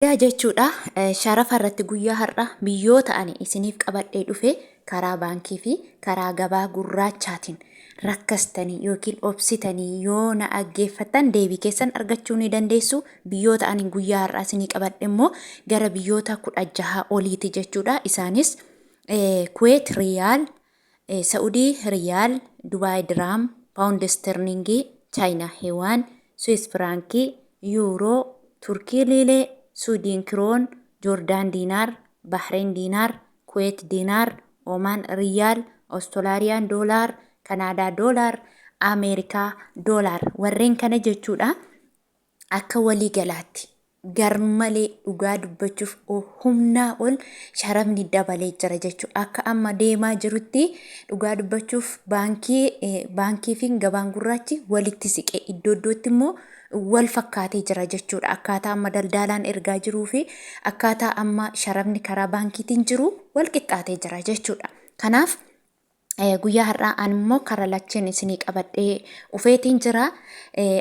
Yaa jechuudha sharafa irratti guyyaa har'a biyyoota ani isiniif qabadhee dhufe karaa baankii fi karaa gabaa gurraachaatiin rakkastanii yookiin obsitanii yoo na dhaggeeffattan deebii keessan argachuu ni dandeessu. Biyyoota ani guyyaa har'a isinii qabadhe immoo gara biyyoota 16 oliiti jechuudha. Isaanis Kuwait Riyaal, Saudii Riyaal, Dubaay Diraam, Paawundi Sterlingii, Chaayinaa Heewaan, Swiss Firankii, Yuuroo, Turkii Liilee, Suudiin Kiroon, Joordaan Diinaar, Bahreen Diinaar, Kuwait Diinaar, Omaan Riyaal, Awustiraaliyaa Doolaar, Kanaadaa Doolaar, Ameerikaa Doolaar. Warreen kana jechuudha akka walii galaatti garmalee dhugaa dubbachuuf humnaa ol sharafni dabalee jira jechuudha. Akka amma deemaa jirutti dhugaa dubbachuuf baankii fi gabaan gurraachi walitti siqee iddoo iddootti immoo wal fakkaatee jira jechuudha. Akkaataa amma daldalaan ergaa jiruu fi akkaataa amma sharafni karaa baankiitiin jiru wal qixxaatee jira jechuudha. Kanaaf guyyaa har'aa ani immoo karaa lacheen isinii qabadhee dhufeetiin jira.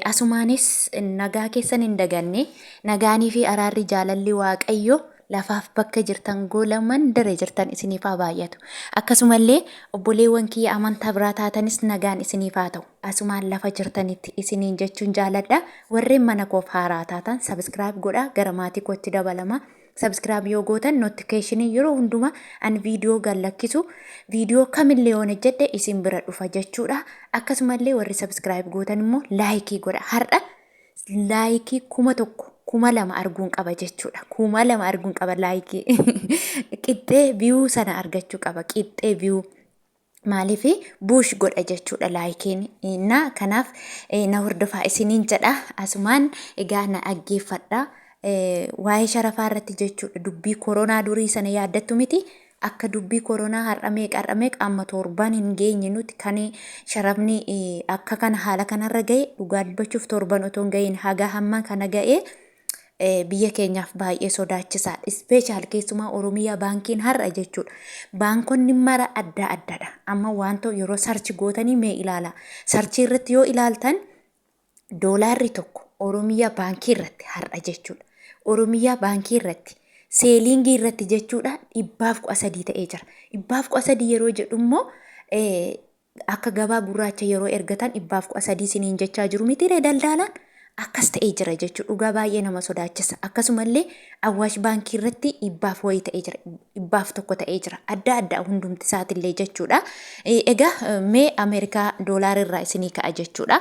Asumaanis nagaa keessan hin daganne nagaanii fi araarri jaalalli waaqayyo lafaaf bakka jirtan goolaman daree jirtan isiniif haa baay'atu. Akkasumallee obboleewwan kiyya amantaa biraa taatanis nagaan isiniif haa ta'u. Asumaan lafa jirtanitti isiniin jechuun jaaladha. Warreen mana koof haaraa taatan sabiskiraayib godhaa gara maatii kootti dabalama. Sabiskiraayib yoo gootan nootikeeshinii yeroo hundumaa ani viidiyoo gallakkisu viidiyoo kamillee yoo hojjedhe isin bira dhufa jechuudha. Akkasumallee warri sabiskiraayib gootan immoo laayikii godha. Har'a laayikii 1,200 arguun qaba jechuudha. 2,000 arguun qaba laayikii. Qixxee viyuu sana argachuu qaba. Qixxee viyuu. Maaliif buush godha jechuudha laayikiin na kanaaf na hordofaa isiniin jedha. Asumaan egaa na dhaggeeffadha. Waa'ee sharafaa irratti jechuudha dubbii koronaa durii sana yaaddattu miti akka dubbii koronaa har'a meeqa amma torban hin geenye nuti kan sharafni akka kana haala kanarra ga'e dhugaa dubbachuuf torban otoo hin ga'iin haga hamma kana ga'e biyya keenyaaf baay'ee sodaachisaadha. Ispeeshaal keessumaa Oromiyaa baankiin har'a jechuudha. Baankonni mara adda addadha. Amma wanta yeroo sarchi gootanii mee ilaala. Sarchii irratti yoo ilaaltan doolaarri tokko Oromiyaa baankii irratti har'a jechuudha. Oromiyaa baankii irratti seelingii irratti jechuudha 113 ta'ee jira. 113 yeroo jedhu immoo akka gabaa gurraacha yeroo ergatan 113 siniin jechaa jiru miti daldalaan akkas ta'ee jira jechuudha. Dhugaa baay'ee nama sodaachisa. Akkasumallee Awwaash baankii irratti 100 ta'ee jira. 101 ta'ee jira. Adda adda hundumti isaatillee jechuudha. Egaa mee Ameerikaa doolaar irraa isinii ka'a jechuudha.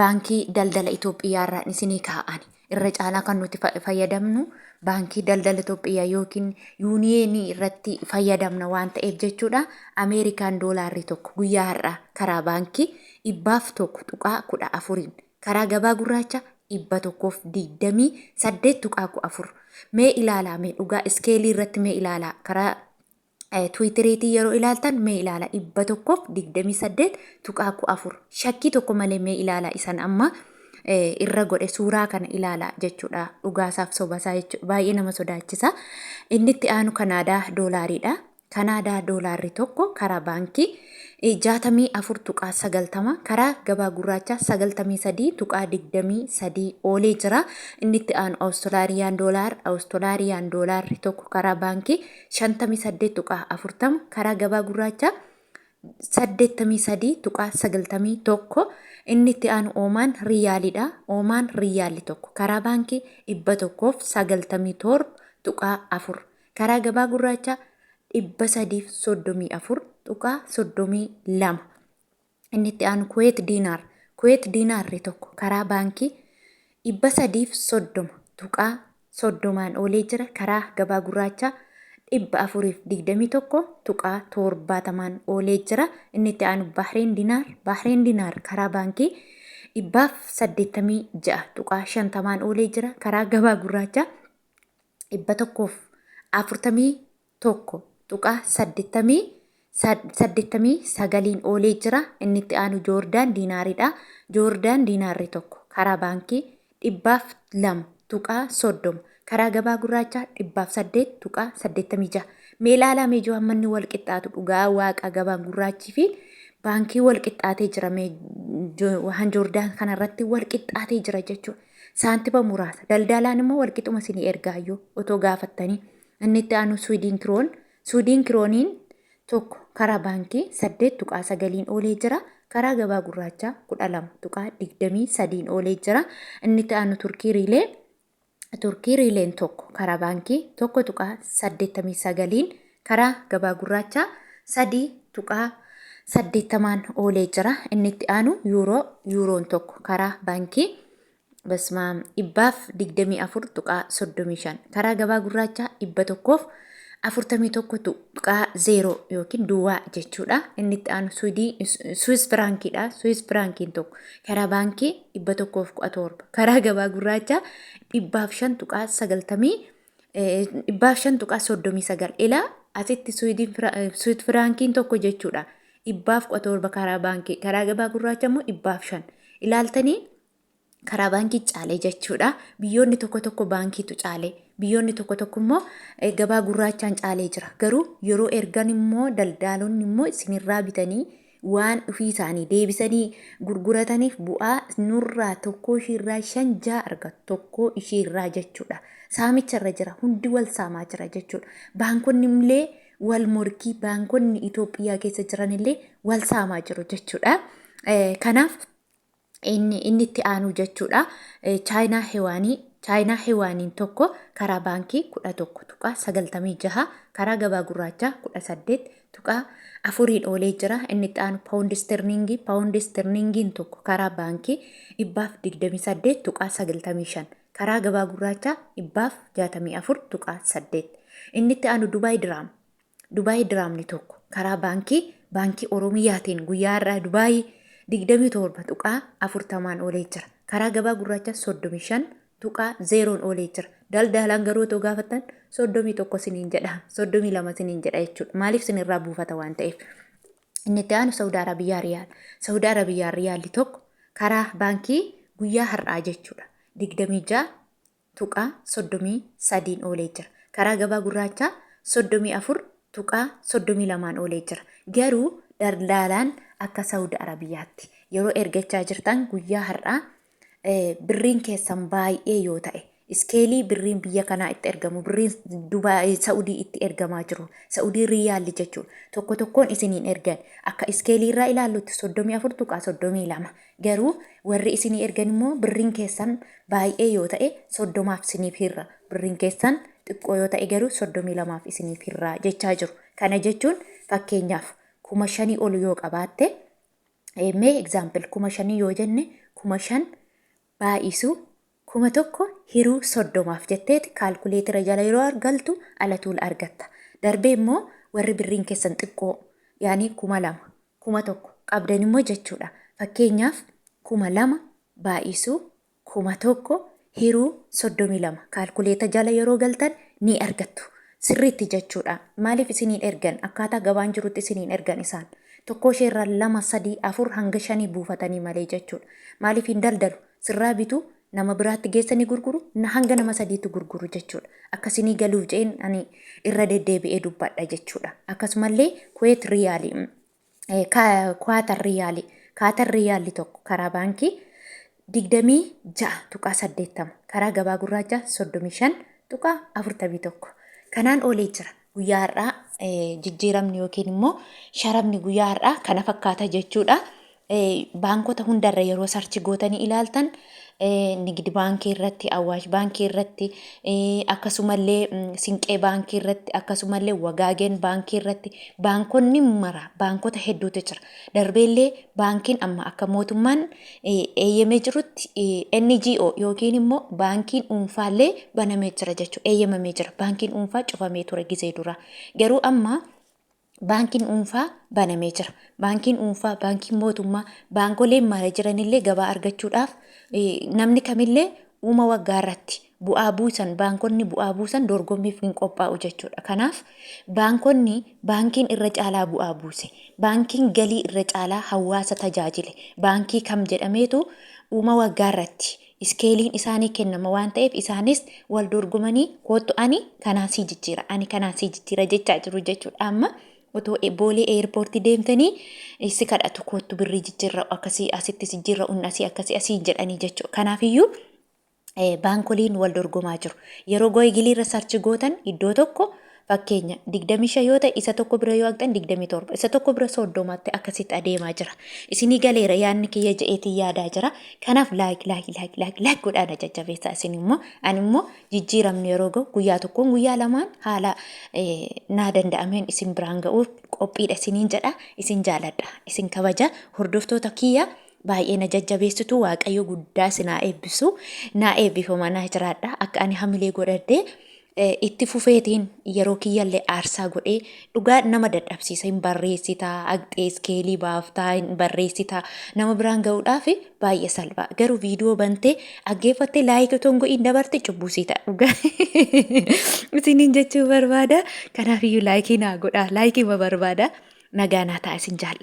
Baankii daldala Itoophiyaa irraa isinii kaa'ani. Irra caalaa kan nuti fayyadamnu baankii daldala Itoophiyaa yookiin yuuniyeenii irratti fayyadamna waan ta'eef jechuudha. Ameerikaan doolaarri tokko guyyaa har'aa karaa baankii 101.14 karaa gabaa gurraacha 128.14 mee ilaalaa mee dhugaa iskeelii irratti mee ilaalaa karaa Tiwiitiriitii yeroo ilaaltan mee ilaala 128.14 shakkii tokko malee mee ilaala isan amma irra godhe suuraa kana ilaala jechuudha. Dhugaasaaf sobasaa jechuudha. Baay'ee nama sodaachisa. Inni itti aanu Kanaadaa doolaariidha. Kanaadaa doolaarri tokko karaa baankii 64.90 karaa gabaa gurraacha 93.23 oolee jira. Inni itti aanu Awustiraaliyaa doolaarri tokko karaa baankii 58.40 karaa gabaa gurraacha 83.91 inni itti aanu Omaan Riyaalidha. Omaan Riyaalli tokko karaa baankii 197.4 karaa gabaa gurraacha 334.32 inni itti aanu Kuwait Diinaarri tokko karaa baankii 330.30 oolee jira. Karaa gabaa gurraacha 421.70 oolee jira. Inni itti aanu Bahreen Diinaar karaa baankii 186.50 oolee jira. Karaa gabaa gurraacha 141.89 oolee jira. Inni itti aanu Joordaan Diinaaridha. Joordaan Diinaarri tokko karaa baankii 202.30 karaa gabaa gurraacha 8.86 mee ilaalaa mee joo hammanni wal qixxaatu dhugaa waaqa gabaa gurraachii fi baankii wal qixxaatee jira mee waan Joordaan kanarratti wal qixxaatee jira jechuudha. saantiba muraasa. Daldalaan immoo walqixuma isinii ergaayyuu otoo gaafattanii. Inni itti aanu Swiidin kiroon. Swiidin kirooniin tokko karaa baankii 8.9 oolee jira. Karaa gabaa gurraachaa 12.23 oolee jira. Inni itti aanu Turkii riilee. Turkii riileen tokko karaa baankii 1.89 karaa gabaa gurraachaa 3.80 oolee jira. Inni itti aanu yuuroon tokko karaa baankii basmaam 24.35 karaa gabaa gurraachaa 141.0 yookiin duwwaa jechuudha. Inni itti aanu Swiss firaankiidha. Swiss firaankiin tokko karaa baankii 117 karaa gabaa gurraachaa 5.39 ilaa asitti Swiss firaankiin tokko jechuudha. 17 karaa baankii karaa gabaa gurraacha immoo 5 ilaaltanii karaa baankii caalee jechuudha. Biyyoonni tokko baankiitu caalee. Biyyoonni tokko immoo gabaa gurraachaan caalee jira. Garuu yeroo ergan immoo daldaalonni immoo isinirraa bitanii waan ofii isaanii deebisanii gurgurataniif bu'aa nurraa tokko ishiirraa 5 argatu. Tokko ishiirraa jechuudha. Saamicha irra jira. Hundi wal saamaa jira jechuudha. Baankonni illee wal morkii baankonni Itoophiyaa keessa jiran illee wal saamaa jiru jechuudha. Kanaaf inni itti aanu jechuudha. Chaayinaa hewaaniin tokko karaa baankii 11.96 karaa gabaa gurraachaa 18.4 oolee jira. Inni itti aanu paawundi sterningiin tokko karaa baankii 128.95 karaa gabaa gurraachaa 164.8. Inni itti aanu Dubaay diraamni tokko karaa baankii Oromiyaatiin guyyaa irraa Dubaay 27.40 oolee jira. Karaa gabaa gurraacha 35.0 oolee jira. Daldalaan garuu otoo gaafatan 31 siniin jedha. 32 siniin jedha jechuudha. Maaliif sinirraa buufata waan ta'eef. Inni itti aanu Saudi Arabiyaa riyaalli tokko karaa baankii guyyaa har'aa jechuudha. 26.33 oolee jira. Karaa gabaa gurraachaa 34.32 oolee jira. Garuu daldalaan akka Saudi Arabiyaatti yeroo ergachaa jirtan guyyaa har'aa birriin keessan baay'ee yoo ta'e iskeelii birriin biyya kanaa itti ergamu birriin Dubaay Saudii itti ergamaa jiru Saudii riyaalli jechuudha. Tokkoon isiniin ergan akka iskeelii irraa ilaallutti 34.32 garuu warri isinii ergan immoo birriin keessan baay'ee yoo ta'e 30 isiniif hirra birriin keessan xiqqoo yoo ta'e garuu 32 isiniif hirra jechaa jiru. Kana jechuun fakkeenyaaf 5,000 ol yoo qabaatte mee example 5,000 yoo jenne 5,000 baay'isu 1,000 hiruu 30 jetteeti kaalkuleetira jala yeroo argaltu alatuul argatta. Darbee immoo warri birriin keessan xiqqoo yaani 2,000 1,000 qabdan immoo jechuudha. Fakkeenyaaf 2,000 baay'isu 1,000 hiruu 32 kaalkuleeta jala yeroo galtan ni argattu. Sirriitti jechuudha. Maaliif isiniin ergan akkaataa gabaan jirutti isiniin ergan isaan. Tokko isheerraa 2, 3, 4 hanga 5 buufatanii malee jechuudha. Maaliif hin daldalu sirraa bitu nama biraatti geessanii gurguru hanga nama 3tu gurguru jechuudha. Akkasinii galuuf jeen ani irra deddeebi'ee dubbadha jechuudha. Akkasumallee Kuwait riyaalii Kaatar riyaalli tokko karaa baankii 26.80 karaa gabaa gurraacha 35.41 kanaan oolee jira. Guyyaa har'aa jijjiiramni yookiin immoo sharafni guyyaa har'aa kana fakkaata jechuudha. Baankota hundarra yeroo sarchi gootanii ilaaltan Nigdi baankii irratti, Awaash baankii irratti, akkasumallee Sinqee baankii irratti, akkasumallee Wagaagen baankii irratti baankonni mara baankota hedduutu jira. Darbeellee baankiin amma akka mootummaan eeyyamee jirutti NGO yookiin immoo baankiin dhuunfaallee banamee jira jechuudha. Eeyyamamee jira. Baankiin dhuunfaa cufamee ture gizee dura. Garuu amma baankiin dhuunfaa banamee jira. Baankiin dhuunfaa, baankiin mootummaa, baankoleen mara jiranillee gabaa argachuudhaaf namni kamillee uuma waggaa irratti bu'aa buusan baankonni bu'aa buusan dorgommiif hin qophaa'u jechuudha. Kanaaf baankonni baankiin irra caalaa bu'aa buuse, baankiin galii irra caalaa hawaasa tajaajile, baankii kam jedhameetu uuma waggaa irratti iskeeliin isaanii kennama waan ta'eef isaanis wal dorgomanii kootu ani kanaasii jijjiira jechaa jiru jechuudha. Amma otoo boolee eerpoortii deemtanii si kadhatu kootu birrii jijjiirra akkasii asitti jijjiirra unnasii akkasii asii jedhanii jechuudha. Kanaafiyyuu baankoliin wal dorgomaa jiru. Yeroo Google irra sarchi gootan iddoo tokko fakkeenya 25 yoo ta'e isa tokko bira yoo haqxan 27 isa tokko bira 30tti akkasitti adeemaa jira. Isinii galeera yaadni kiyya je'eetiin yaadaa jira. Kanaaf laayik godhaan jajjabeessaa isin immoo ani immoo jijjiiramni yeroo ga'u guyyaa tokkoon guyyaa lamaan haala naa danda'ameen isin biraan ga'uuf qophiidha isiniin jedha isin jaaladha isin kabaja hordoftoota kiyya. Baay'ee na jajjabeessitu waaqayyo guddaa sinaa eebbisu naa eebbifama naa jiraadha akka ani hamilee godhadhee itti fufeetiin yeroo kiyyallee aarsaa godhee dhugaa nama dadhabsiisa hin barreessitaa aqxees keelii baaftaa hin barreessitaa nama biraan ga'uudhaaf baay'ee salphaa garuu viidiyoo bantee dhaggeeffattee laayikii tongo hin dabarte cubbusii ta'a dhugaa isiniin jechuu barbaada kanaafiyyuu laayikii naa godhaa laayikii ma barbaada nagaa naa ta'a isin jaalla.